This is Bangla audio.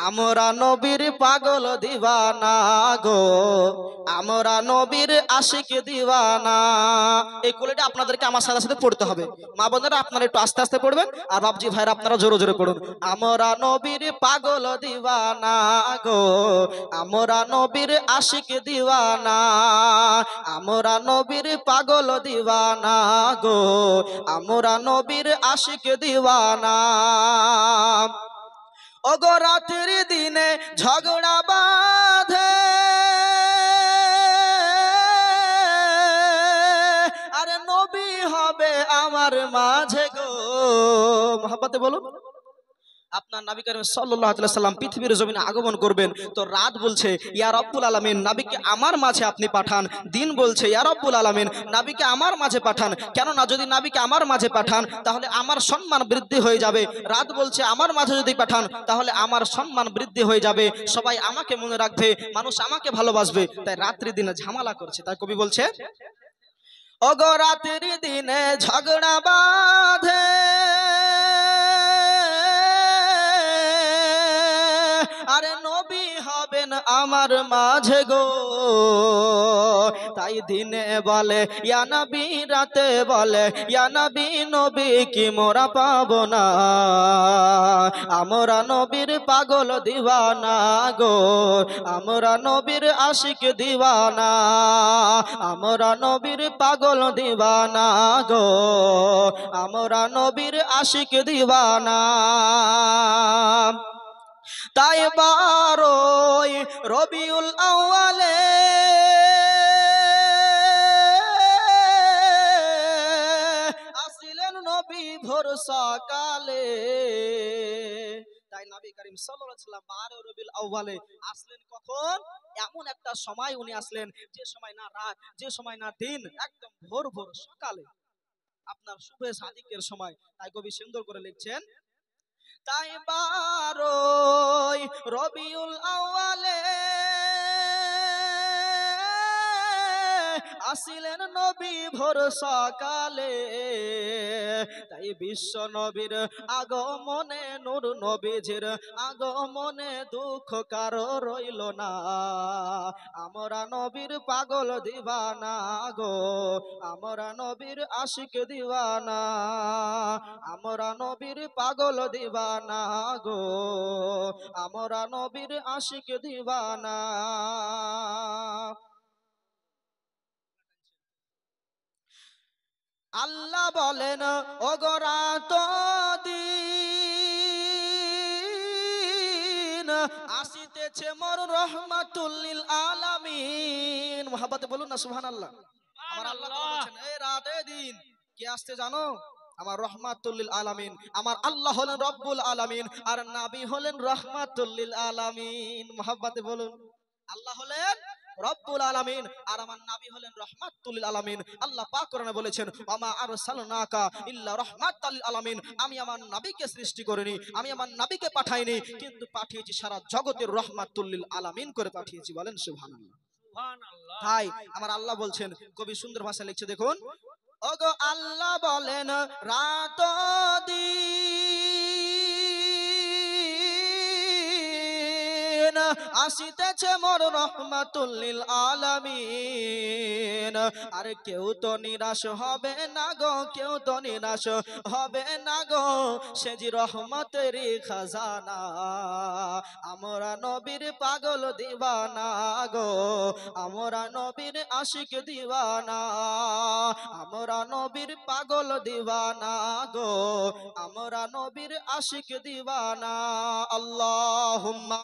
আমরা নবীর পাগল দিওয়ানা গো, আমরা নবীর আশিক দিওয়ানা। এই কোলেটা আপনাদেরকে আমার সাথে সাথে পড়তে হবে। মা বোনেরা আপনারা একটু আস্তে আস্তে পড়বেন, আর বাবজি ভাইরা আপনারা জোরে জোরে পড়ুন। আমরা নবীর পাগল দিওয়ানা গো, আমরা নবীর আশিক দিওয়ানা, আমরা নবীর পাগল দিওয়ানা গো, আমরা নবীর আশিক দিওয়ানা। ওগো রাতের দিনে ঝগড়া বাঁধে, আরে নবী হবে আমার মাঝে গো। মহব্বতে বলুন। আপনার নবী করিম সাল্লাল্লাহু আলাইহি ওয়াসাল্লাম পৃথিবীর জমিনে আগমন করবেন, তো রাত বলছে ইয়া রব্বুল আলামিন নবীকে আমার মাঝে আপনি পাঠান। দিন বলছে ইয়া রব্বুল আলামিন নবীকে আমার মাঝে পাঠান, কেননা যদি নবীকে আমার মাঝে পাঠান তাহলে আমার সম্মান বৃদ্ধি হয়ে যাবে। রাত বলছে আমার মাঝে যদি পাঠান তাহলে আমার সম্মান বৃদ্ধি হয়ে যাবে, সবাই আমাকে মনে রাখবে, মানুষ আমাকে ভালোবাসবে। তাই রাত্রি দিনে ঝামেলা করছে। তাই কবি বলছে ওগো রাত্রি দিনে ঝগড়া বাঁধে, আরে নবী হবেন আমার মাঝে গো। তাই দিনে বলে ইয়া নবী, রাতে বলে ইয়া নবী, নবী কি মোরা পাবো না। আমরা নবীর পাগল দিওয়ানা গো, আমরা নবীর আশিক দিওয়ানা, আমরা নবীর পাগল দিওয়ানা গো, আমরা নবীর আশিক দিওয়ানা। তাই 12ই রবিউল আউয়ালে আসিলেন নবী ভোর সকালে। তাই নবী করিম সাল্লাল্লাহু আলাইহি ওয়াসাল্লাম 12 রবিউল আউয়ালে আসলেন কখন? এমন একটা সময় উনি আসলেন যে সময় না রাত, যে সময় না দিন, একদম ভোর ভোর সকালে, আপনার শুভে সাদিকের সময়। তাই কবি সুন্দর করে লিখছেন তাই 12ই রবিউল আউয়ালে আসিলেন নবী ভোর সকালে। তাই বিশ্ব নবীর আগমনে, নূর নবীজির আগমনে দুঃখ কারো রইল না। আমরা নবীর পাগল দিওয়ানা গো, আমরা নবীর আশিক দিওয়ানা, আমরা নবীর পাগল দিওয়ানা গো, আমরা নবীর আশিক দিওয়ানা। আল্লাহ বলেন ওগো রাত দিন আসিতেছে মোর রহমাতুল লিল আলামিন। মুহাব্বতে বলুন না সুবহানাল্লাহ। আমার আল্লাহ বলেছেন এই রাতে দিন কে আসতে জানো? আমার রহমাতুল লিল আলামিন। আমার আল্লাহ হলেন রব্বুল আলামিন, আর নবী হলেন রহমাতুল লিল আলামিন। মুহাব্বতে বলুন আল্লাহ হলেন রব্বুল আলামিন আর আমার নবী হলেন রাহমাতুল লিল আলামিন। আল্লাহ পাক কোরআনে বলেছেন ওয়ামা আরসালনাকা ইল্লা রাহমাতাল লিল আলামিন। আমি আমার নবীকে সৃষ্টি করিনি, আমি আমার নবীকে পাঠাইনি, কিন্তু পাঠিয়েছি সারা জগতের রাহমাতুল লিল আলামিন করে পাঠিয়েছি। বলেন সুবহানাল্লাহ। সুবহানাল্লাহ। তাই আমার আল্লাহ বলছেন, কবি সুন্দর ভাষায় লিখছে দেখুন ওগো আল্লাহ বলেন রাত দিন আসিতেছে মোর রহমাতুল লিল আলামিন। আর কেউ তো নিরাশ হবে না গো, কেউ তো নিরাশ হবে না গো, সে যে রহমতেরই খাজানা। আমরা নবীর পাগল দিওয়ানা গো, আমরা নবীর আশিক দিওয়ানা, আমরা নবীর পাগল দিওয়ানা গো, আমরা নবীর আশিক দিওয়ানা। আল্লাহুম্মা